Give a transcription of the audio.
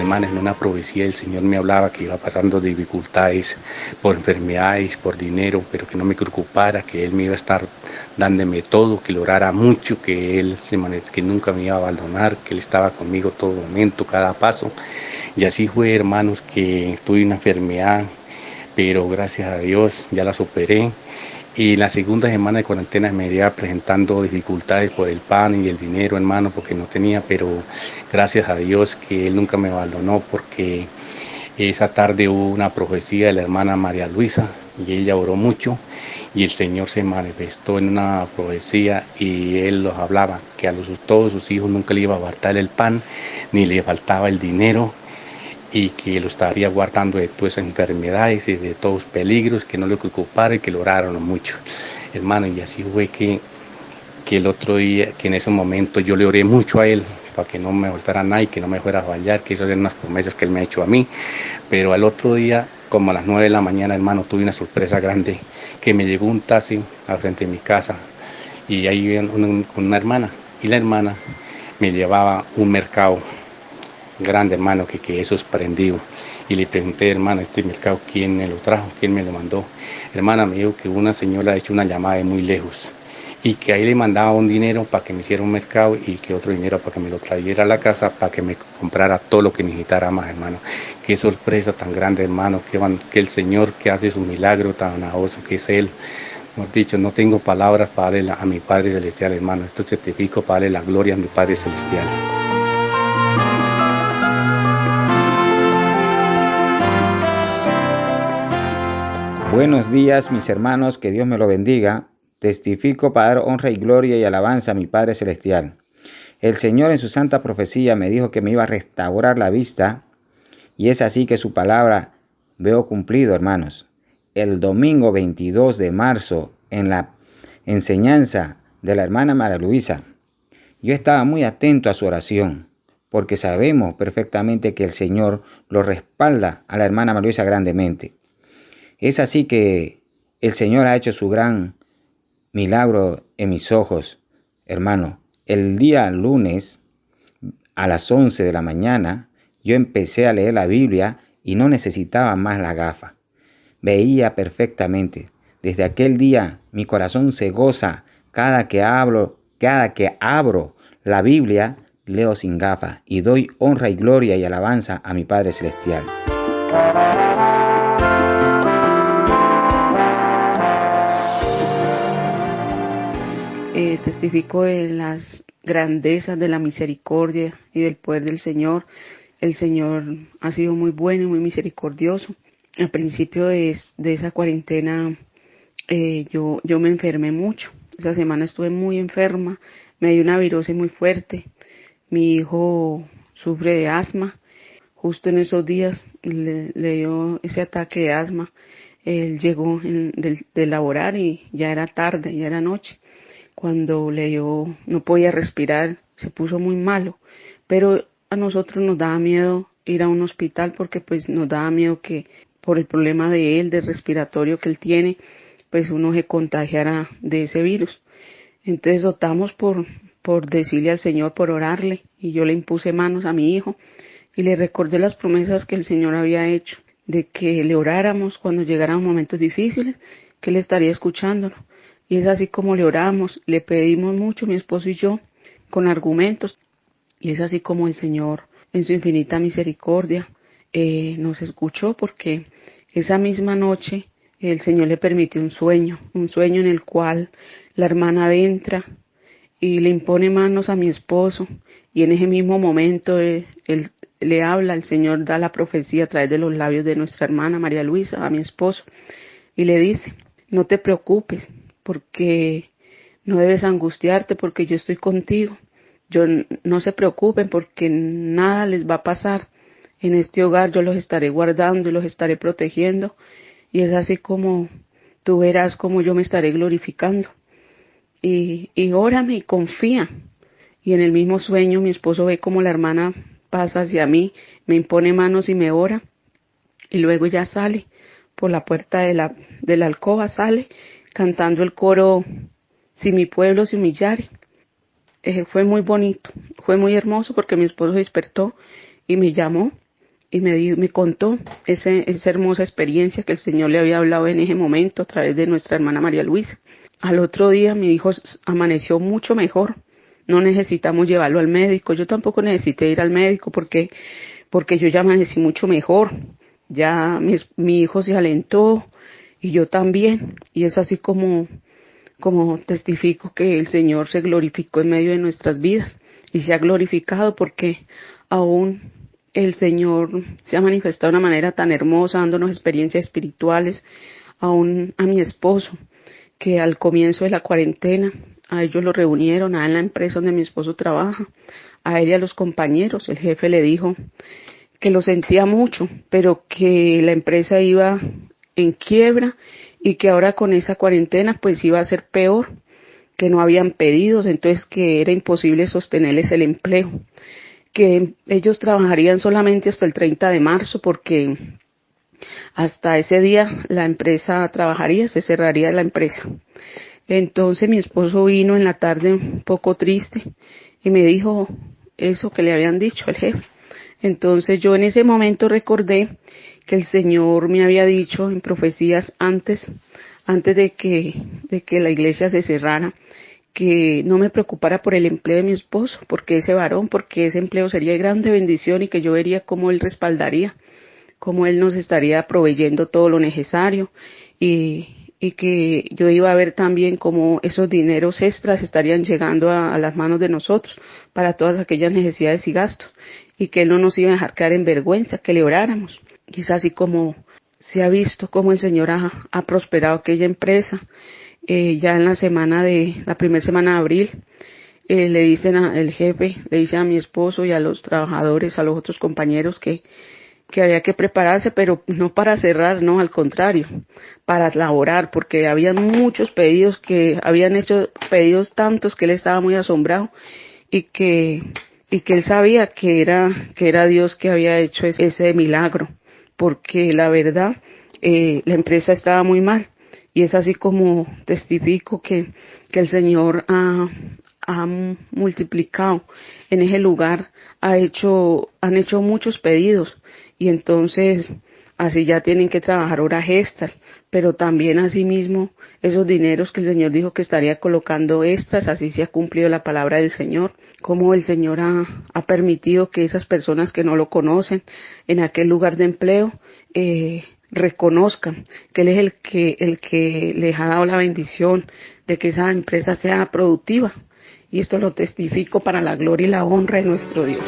hermana, en una profecía el Señor me hablaba que iba pasando dificultades por enfermedades, por dinero, pero que no me preocupara, que Él me iba a estar dándome todo, que lo orara mucho, que que nunca me iba a abandonar, que Él estaba conmigo todo momento, cada paso. Y así fue, hermanos, que tuve una enfermedad, pero gracias a Dios ya la superé. Y la segunda semana de cuarentena me iría presentando dificultades por el pan y el dinero, hermano, porque no tenía, pero gracias a Dios que Él nunca me abandonó, porque esa tarde hubo una profecía de la hermana María Luisa y ella oró mucho y el Señor se manifestó en una profecía y Él los hablaba, que todos sus hijos nunca le iba a faltar el pan, ni le faltaba el dinero, y que lo estaría guardando de todas esas enfermedades y de todos los peligros, que no le preocupara y que lo oraron mucho, hermano. Y así fue que el otro día, que en ese momento yo le oré mucho a Él para que no me faltara nada y que no me fuera a fallar, que esas eran unas promesas que Él me ha hecho a mí. Pero al otro día, como a las 9 de la mañana, hermano, tuve una sorpresa grande, que me llegó un taxi al frente de mi casa y ahí iba con una hermana, y la hermana me llevaba un mercado grande, hermano, que quedé sorprendido. Y le pregunté, hermana, este mercado, ¿quién me lo trajo? ¿Quién me lo mandó? Hermana, me dijo que una señora ha hecho una llamada de muy lejos y que ahí le mandaba un dinero para que me hiciera un mercado y que otro dinero para que me lo trajera a la casa para que me comprara todo lo que necesitara más, hermano. Qué sorpresa tan grande, hermano, que el Señor que hace su milagro tan anajoso que es Él. Hemos dicho, no tengo palabras para darle a mi Padre Celestial, hermano. Esto certifico para darle la gloria a mi Padre Celestial. Buenos días, mis hermanos, que Dios me lo bendiga. Testifico para dar honra y gloria y alabanza a mi Padre Celestial. El Señor en su santa profecía me dijo que me iba a restaurar la vista, y es así que su palabra veo cumplido, hermanos. El domingo 22 de marzo, en la enseñanza de la hermana María Luisa, yo estaba muy atento a su oración, porque sabemos perfectamente que el Señor lo respalda a la hermana María Luisa grandemente. Es así que el Señor ha hecho su gran milagro en mis ojos, hermano. El día lunes a las 11 de la mañana yo empecé a leer la Biblia y no necesitaba más la gafa. Veía perfectamente. Desde aquel día mi corazón se goza cada que abro la Biblia, leo sin gafa y doy honra y gloria y alabanza a mi Padre Celestial. Testifico de las grandezas de la misericordia y del poder del Señor. El Señor ha sido muy bueno y muy misericordioso. Al principio de esa cuarentena yo me enfermé mucho. Esa semana estuve muy enferma, me dio una virosis muy fuerte. Mi hijo sufre de asma. Justo en esos días le dio ese ataque de asma. Él llegó de laborar y ya era tarde, ya era noche. Cuando le dio, no podía respirar, se puso muy malo. Pero a nosotros nos daba miedo ir a un hospital porque pues nos daba miedo que por el problema de él, del respiratorio que él tiene, pues uno se contagiara de ese virus. Entonces optamos por decirle al Señor, por orarle, y yo le impuse manos a mi hijo y le recordé las promesas que el Señor había hecho, de que le oráramos cuando llegaran momentos difíciles, que Él estaría escuchándonos. Y es así como le oramos, le pedimos mucho, mi esposo y yo, con argumentos. Y es así como el Señor, en su infinita misericordia, nos escuchó, porque esa misma noche el Señor le permitió un sueño en el cual la hermana entra y le impone manos a mi esposo, y en ese mismo momento él le habla, el Señor da la profecía a través de los labios de nuestra hermana María Luisa, a mi esposo, y le dice: no te preocupes, porque no debes angustiarte, porque yo estoy contigo. No se preocupen, porque nada les va a pasar en este hogar. Yo los estaré guardando y los estaré protegiendo, y es así como tú verás cómo yo me estaré glorificando. Y órame y confía. Y en el mismo sueño mi esposo ve como la hermana pasa hacia mí, me impone manos y me ora, y luego ya sale por la puerta de la alcoba, sale cantando el coro: si mi pueblo se humillare. Fue muy bonito, fue muy hermoso, porque mi esposo despertó y me llamó me contó esa hermosa experiencia que el Señor le había hablado en ese momento a través de nuestra hermana María Luisa. Al otro día mi hijo amaneció mucho mejor. No necesitamos llevarlo al médico. Yo tampoco necesité ir al médico porque yo ya amanecí mucho mejor. Ya mi hijo se alentó y yo también. Y es así como testifico que el Señor se glorificó en medio de nuestras vidas. Y se ha glorificado porque aún el Señor se ha manifestado de una manera tan hermosa, dándonos experiencias espirituales. Aún a mi esposo, que al comienzo de la cuarentena, a ellos lo reunieron, en la empresa donde mi esposo trabaja, a él y a los compañeros. El jefe le dijo que lo sentía mucho, pero que la empresa iba en quiebra y que ahora con esa cuarentena pues iba a ser peor, que no habían pedidos, entonces que era imposible sostenerles el empleo, que ellos trabajarían solamente hasta el 30 de marzo porque hasta ese día la empresa trabajaría, se cerraría la empresa. Entonces mi esposo vino en la tarde un poco triste y me dijo eso que le habían dicho al jefe. Entonces yo en ese momento recordé que el Señor me había dicho en profecías antes de que la iglesia se cerrara, que no me preocupara por el empleo de mi esposo, porque ese empleo sería de grande bendición y que yo vería cómo él respaldaría, cómo él nos estaría proveyendo todo lo necesario y que yo iba a ver también cómo esos dineros extras estarían llegando a las manos de nosotros para todas aquellas necesidades y gastos y que él no nos iba a dejar caer en vergüenza, que le oráramos. Y es así como se ha visto cómo el Señor ha prosperado aquella empresa. Ya en la primera semana de abril, le dicen el jefe, le dice a mi esposo y a los trabajadores, a los otros compañeros que había que prepararse, pero no para cerrar, no, al contrario, para laborar, porque habían muchos pedidos, que habían hecho pedidos tantos que él estaba muy asombrado y que él sabía que era Dios que había hecho ese milagro, porque la verdad, la empresa estaba muy mal. Y es así como testifico que el Señor ha multiplicado en ese lugar, han hecho muchos pedidos y entonces así ya tienen que trabajar horas extras, pero también asimismo esos dineros que el Señor dijo que estaría colocando extras, así se ha cumplido la palabra del Señor, como el Señor ha permitido que esas personas que no lo conocen en aquel lugar de empleo, reconozcan que Él es el que les ha dado la bendición de que esa empresa sea productiva. Y esto lo testifico para la gloria y la honra de nuestro Dios.